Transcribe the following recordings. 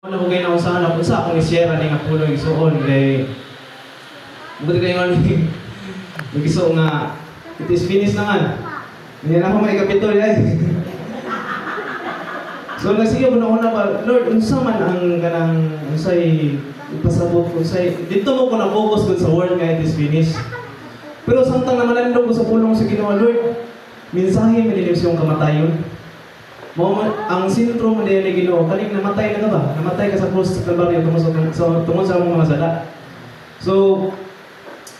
Ano ko kayo na usahan ako sa akong isyera ni nga pulo isuon kay buti kayo nga nag-iso nga it is finished naman. Hindi na ako may kapitol ay. So nagsigaw ko na una pa, Lord, unsa man ang kanang unsay ipasabot unsay dito mo ko na focus dun sa word nga it is finished. Pero samtang naman ko sa pulong sa Ginoo, Lord, mensahe manilim siyang kamatayon. Ang sintro mo din na Ginoo, kaning namatay na ka ba? Namatay ka sa cross sa Kalbaryo tungod sa mga sala. So,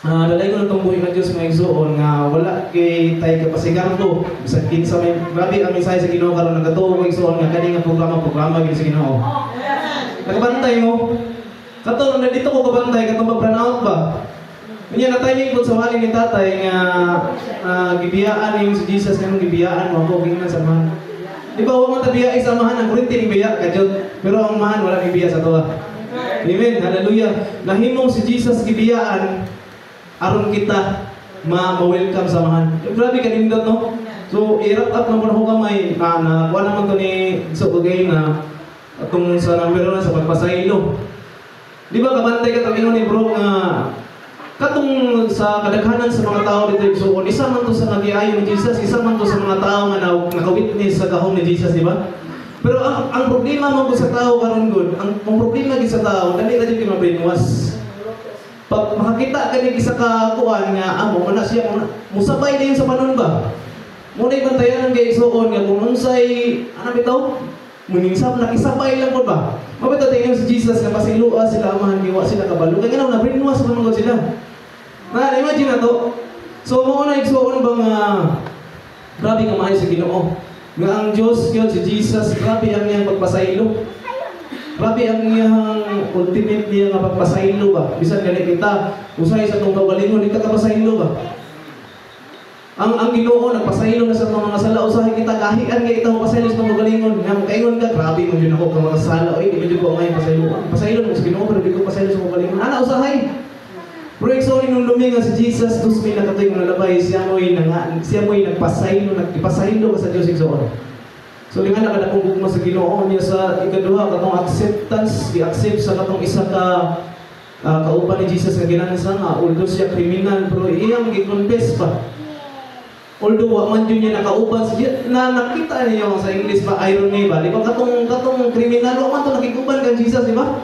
dalay ko na itong buhay ng Diyos mga igsoon nga wala kay tayo kapasigardo. Bisag kinsa may grabe ang mensahe sa Ginoo karon nagatuo ko igsoon nga kani nga programa gid sa Ginoo. Nagbantay mo. Kato na dito ko kabantay katong pag-burnout ba? Unya na timing pud sa wali ni tatay nga gibiyaan ning si Jesus nga gibiyaan mo ako gingnan sa man. Di ba, huwag mo tabiya isamahan ang kurinti ng biya, kadyot. Pero ang mahan, wala ng biya sa tuwa. Amen, hallelujah. Nahimong si Jesus gibiyaan, aron kita ma-welcome samahan. Grabe kanindot, no? So, i-wrap up naman ako kamay, nakuha naman ito ni Sokogay na itong sa number 1 sa pagpasaylo. Di ba, kabantay ka tayo ni bro nga katong sa kadaghanan sa mga tao dito igsoon, isa man to sa nagiayon ni Jesus, isa man to sa mga tao nga nakawitness sa gahom ni Jesus, di ba? Pero ang problema mo sa tao karon gud, ang problema gid sa tao, dali ra jud ma-brainwash. Pag makakita ka ni isa ka kuan nga amo ana siya musabay din sa panon ba? Muna bantayan kay igsoon nga kung unsay ana bitaw muningsap nakisabay lang po ba? Mabita tingin si Jesus nga pasilua sila amahan giwa sila kabalo. Kaya nga na brainwash man gud sila. Na imagine na to. So mo na igsoon bang grabe ka maayo sa Ginoo. Nga ang Dios gyud si Jesus, grabe ang iyang pagpasaylo. Grabe ang iyang ultimate niya nga pagpasaylo ba. Bisan gani kita usay sa tong kaugalingon kita kapasaylo ba. Ang Ginoo nagpasaylo na sa mga sala usahay kita kahian nga itaw pasaylo sa mga galingon nga kaingon ka grabe mo din ako kung mga sala oy di ko ngay pasaylo mo sa Ginoo pero di ko pasaylo sa mga galingon ana usahay pero igsoon nung luminga si Jesus 2000 na katoy nga labay siya mo'y nagpasaylo ka sa Dios igsoon. So linga na kada kung gugma sa Ginoo niya sa ikaduha katong acceptance di-accept sa katong isa ka kauban ni Jesus nga ginansa nga although siya kriminal pero iyang gi-confess pa. Although wa man yun niya nakauban na nakita niyo sa English ba irony ba? Di ba katong kriminal wa man to nakikuban kan Jesus, di ba?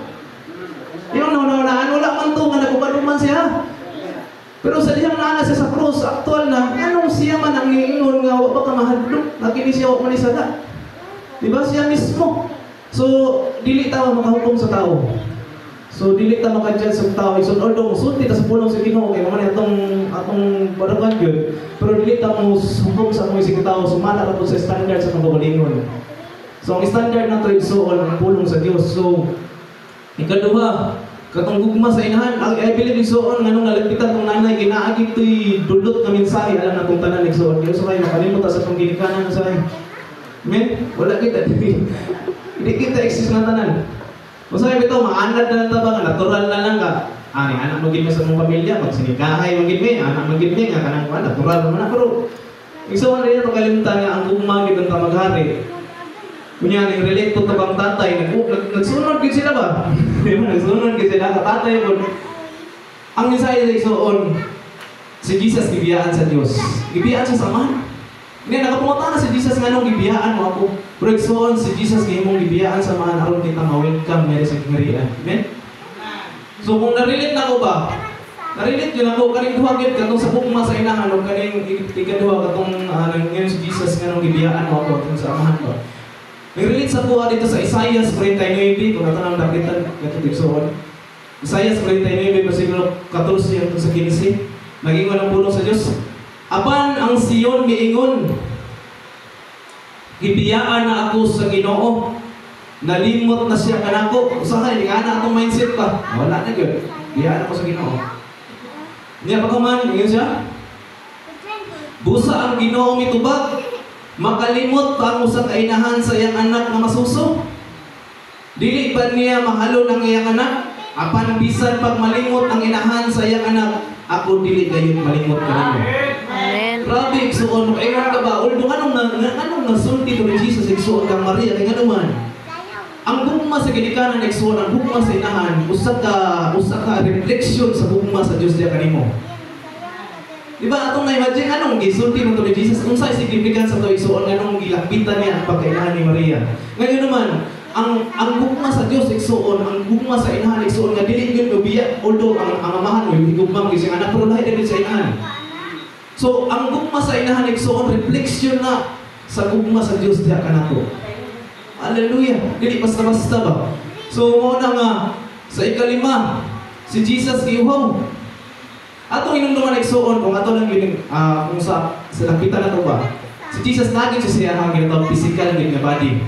Yung naunaan wala man to nga nakuban man siya. Pero sa diyang naana siya sa cross, aktual na anong siya man ang niingon nga wa pa ka mahadlok, nakini siya wa man isada. Di ba siya mismo? So dili ta makahukom sa tao. So dili ta maka-judge sa tao. So although sulti ta sa pulong sa Ginoo kay man atong baragan gyud. Pero dili ta mo hukom sa mga isig tao sumala ra pud sa standard sa pagbalingon. So ang standard nato igsoon ang pulong sa Dios. So ikaduha katong gugma sa inahan I believe igsoon nganong nalapitan tong nanay ginaagi toy dulot nga mensahe alam na tong tanan igsoon. Dios kay makalimot sa tong ginikanan sa men wala kita hindi kita exist na tanan. Masaya bitaw maanad na ta ba natural na lang ka. Ani anak mo gid sa mong pamilya magsinikahay mo gid mi anak mo gid mi nga kanang natural man pero igsoon na to kalimtan nga ang gugma gid ang maghari. Kunya ning relate to tabang tatay nagsunod gid sila ba? Nagsunod gid sila ka tatay mo. Ang mensahe sa igsoon si Jesus gibiyaan sa Dios. Gibiyaan sa samahan. Nga nakapunta na si Jesus nga nung gibiyaan mo ako. Pero igsoon si Jesus nga imong gibiyaan sa mga aron kita ma-welcome nga sa kingarian. Amen? So kung na-relate na ko ba? Na-relate yun ako kaning duha gyud katong sa bugma sa inahan o kaning ikaduha katong nangyayari si Jesus nga nung gibiyaan mo ako atong sa amahan ko. Nag-relate sa buha dito sa Isaiah 49 kung natanang dakitan katong igsoon. Isaiah 49 versikulo 14 hangtod sa 15. Nag-ingon ang pulong sa Dios. Apan ang Sion giingon, gibiyaan na ako sa Ginoo, nalimot na siya kanako. Usahay, di ka na atong mindset pa. Wala na yun. Gibiyaan ako sa Ginoo. Niya pa kuman, yun siya. Busa ang Ginoo mitubag, makalimot pa ang usa ka inahan sa iyang anak na masuso. Dili ba niya mahalo ng iyang anak? Apan bisan pag malimot ang inahan sa iyang anak, ako dili gayon malimot kanimo. Amen. Grabe, igsoon mo. Kaya ka ba? Although anong nasulti to ni Jesus, igsoon kang Maria, kaya nga naman. Ang gugma sa ginikanan igsoon, ang gugma sa inahan, usa ka reflection sa gugma sa Dios diya kanimo. Di ba atong na-imagine anong gisulti mo to ni Jesus? Unsay significance sa to igsoon nganong gilakbitan niya ang pagkainahan ni Maria. Ngayon naman, ang gugma sa Dios igsoon, ang gugma sa inahan igsoon nga dili gyud lubiya, although ang amahan mo higugma mo siyang anak pero lahi din sa inahan. So ang gugma sa inahan igsoon reflection na sa gugma sa Dios diya kanato. Hallelujah. Dili basta-basta ba? So mo na nga sa ikalima si Jesus giuhaw. Atong inumduman igsoon kung ato lang yun kung sa lapitan nato ba. Si Jesus naging siya ang ginatawag physical gid nga body.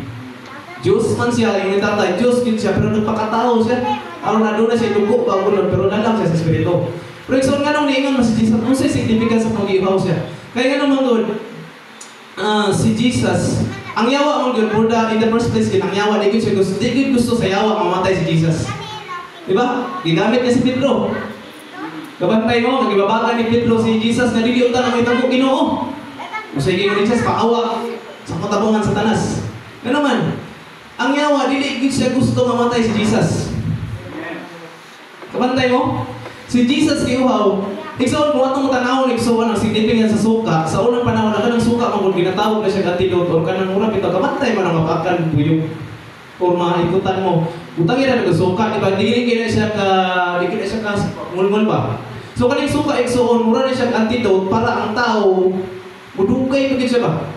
Diyos man siya, yung tatay, Diyos gid siya, pero nagpakatao siya. Aron na doon na siya dugo pa ulo, pero nalang siya sa espiritu. Pero igsoon nga nung niingon mas si Jesus, unsay significance sa pag-iuhaw siya. Kaya nga naman doon, si Jesus, ang yawa mong yun, in the first place, ang yawa, di gusto sa yawa mamatay si Jesus. Diba? Gigamit niya si Pedro. Kabantay mo, nagibabagan ni Pedro si Jesus, na diliutan ang itabo Ginoo. Sige mo ni Jesus, paawa sa katabungan sa tanas. Ano man, ang yawa, dili siya gusto mamatay si Jesus. Kabantay mo? Si Jesus giuhaw. Igsoon kung atong tanawon igsoon ang significance sa suka, sa unang panahon na kanang suka mangod ginatawag na siya antidote or kanang mura bitaw kamantay man ang mapakan buyog or maikutan mo. Butang ira nag suka, di ba? Dili kina siya ka ngulngul ba. So kaning suka igsoon mura na siya antidote para ang tao mudugay pagid siya ba.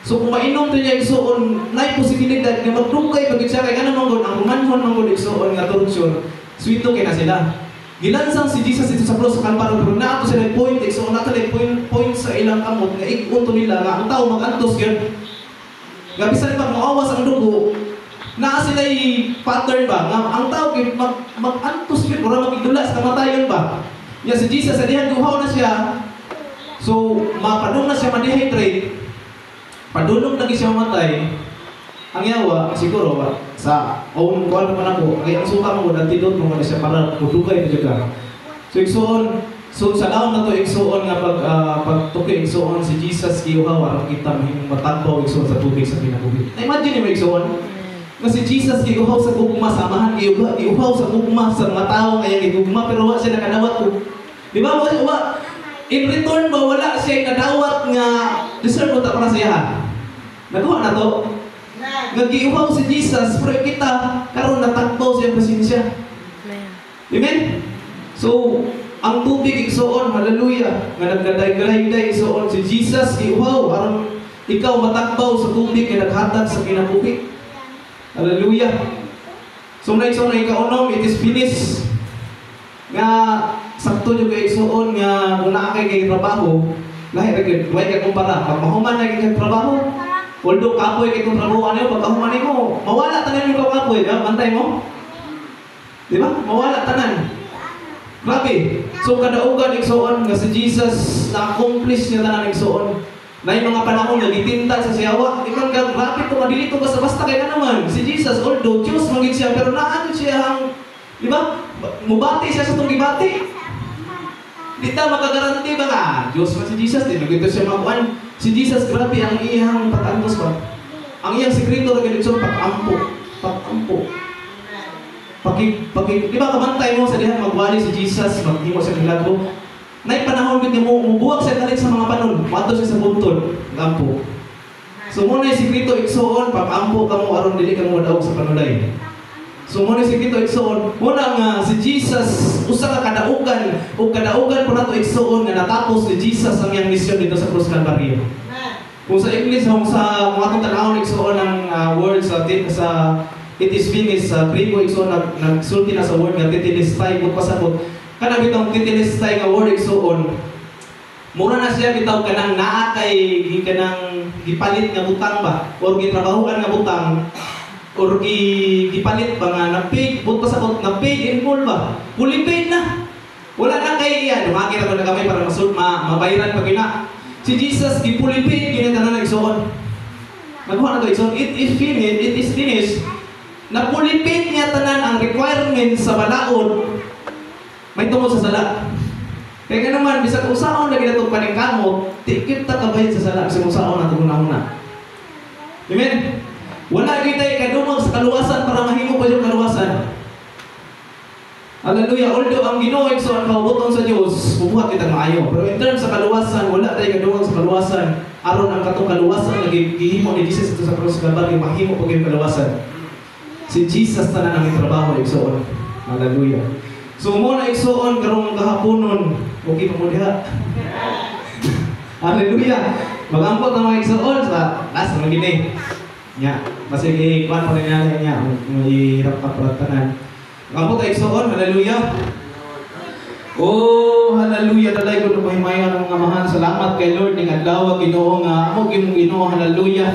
So kung mainom to niya igsoon, nay posibilidad nga magdugay pagid siya kay kanang mangod ang manhon mangod igsoon nga torture. Sweeto kay na sila. Gilansang si Jesus ito sa cross sa Kalbaryo pero naato sila point so nato point sa ilang kamot nga ig-unto nila nga ang tao magantos gyud. Nga bisan pag moawas ang dugo, naa sila pattern ba nga ang tao gyud magantos gyud ora magidula sa kamatayon ba. Ya si Jesus sa dihan guhaw na siya. So mapadung na siya ma-dehydrate. Padulong lagi siya mamatay. Ang yawa, siguro ba, sa own kuwan naman ako, kaya ang suka mo, antidote mo siya para kudugay na dyan. So, igsoon, sa laon na to, igsoon nga pagtuki, igsoon, si Jesus, giuhaw, arang kita, mahimong matagbaw, igsoon sa tubig, sa pinakubig. Na-imagine mo, igsoon, nga si Jesus, giuhaw sa gugma, samahan, giuhaw sa gugma, sa mga tao, kaya gugma, pero wala siya nakanawat ko. Di ba, in return ba, wala siya nadawat nga, deserve mo ta para siya. Nakuha na to. Nagiuhaw si Jesus, pero kita karon natakbo sa presensya. Amen? So, ang tubig igsoon, hallelujah, nga nagdaday-galayday igsoon si Jesus giuhaw aron ikaw matakbaw sa tubig nga naghatag sa kinabuhi. Hallelujah. So, na ikaunom, it is finished. Nga sakto jud kay igsoon nga kung naa kay trabaho, lahi ra gyud, way kay kumpara. Pag mahuman na kay trabaho, although kapoy kay itong trabaho ano, pagkahuman mo, mawala tanan yung kapoy, bantay mo. Di ba? Mawala tanan. Grabe. So kadaugan igsoon nga si Jesus na-accomplish niya tanan igsoon. Na yung mga panahon nga gitinta sa siyawa, ikaw nga grabe to madili to basta-basta kay na naman. Si Jesus although Diyos magig siya pero naano siya ang di ba? Mubati siya sa itong gibati. Di ta makagaranti ba ka? Diyos man si Jesus, di nagito siya makuan. Si Jesus, grabe ang iyang patantos ba? Ang iyang sekreto na ganito, pag-ampo. Di ba kamantay mo sa dihan magwali si Jesus, maghimo sa milagro? Nay panahon gid mo mubuwag siya kalit sa mga panon, mato siya sa buntod, pag-ampo. So muna yung sekreto igsoon, pag-ampo ka mo aron dili ka mo daog sa panulay. So muna si Kito igsoon, muna nga si Jesus usa ka kadaugan o kadaugan po nato igsoon nga natapos ni Jesus ang iyang misyon dito sa Cruz Calvario. Kung sa English sa mga tong tanawon igsoon ang word sa it is finished sa Griego igsoon nagsulti na sa word nga tetelestai kung pasabot kana bitong tetelestai nga word igsoon mura na siya bitaw kanang naa kay kanang gipalit nga butang ba or gitrabahoan nga butang or gipalit ba nga na-paid, but pasabot na-paid in full ba? Fully paid na. Wala na kay iyan. Dumagi na ko na kamay para mabayaran pag ina. Si Jesus, fully paid, ginita na nagsoon. Nagkuha na ito, igsoon. It is finished. Na fully paid niya tanan ang requirements sa balaod. May tungkol sa sala. Kaya nga naman, bisag usaon na ginatong paningkamot, tikip ta kabayad sa sala. Kasi usaon na ito una-una. Amen? Wala gyud tay kadumog sa kaluwasan para mahimo pa yung kaluwasan. Hallelujah. Although ang Ginoo igsoon kaubuton sa Dios, bubuhat kita maayo. Pero in terms sa kaluwasan, wala tay kadumog sa kaluwasan. Aron ang katong kaluwasan gihimo ni Jesus sa krus Kalbaryo, mahimo pa gyud kaluwasan. Si Jesus tanan ang trabaho igsoon. Hallelujah. So mo na igsoon karong kahaponon, okay pa mo diha. Hallelujah. Magampot ang mga igsoon sa last na gini. Nya, basig kuan pa rin niya ang ihirap ka pratanan. Magampot ang igsoon, hallelujah. Oh, hallelujah. Dalay ko na pahimayan ng mga mahal. Salamat kay Lord ning adlaw Ginoo nga amo gyud Ginoo, hallelujah.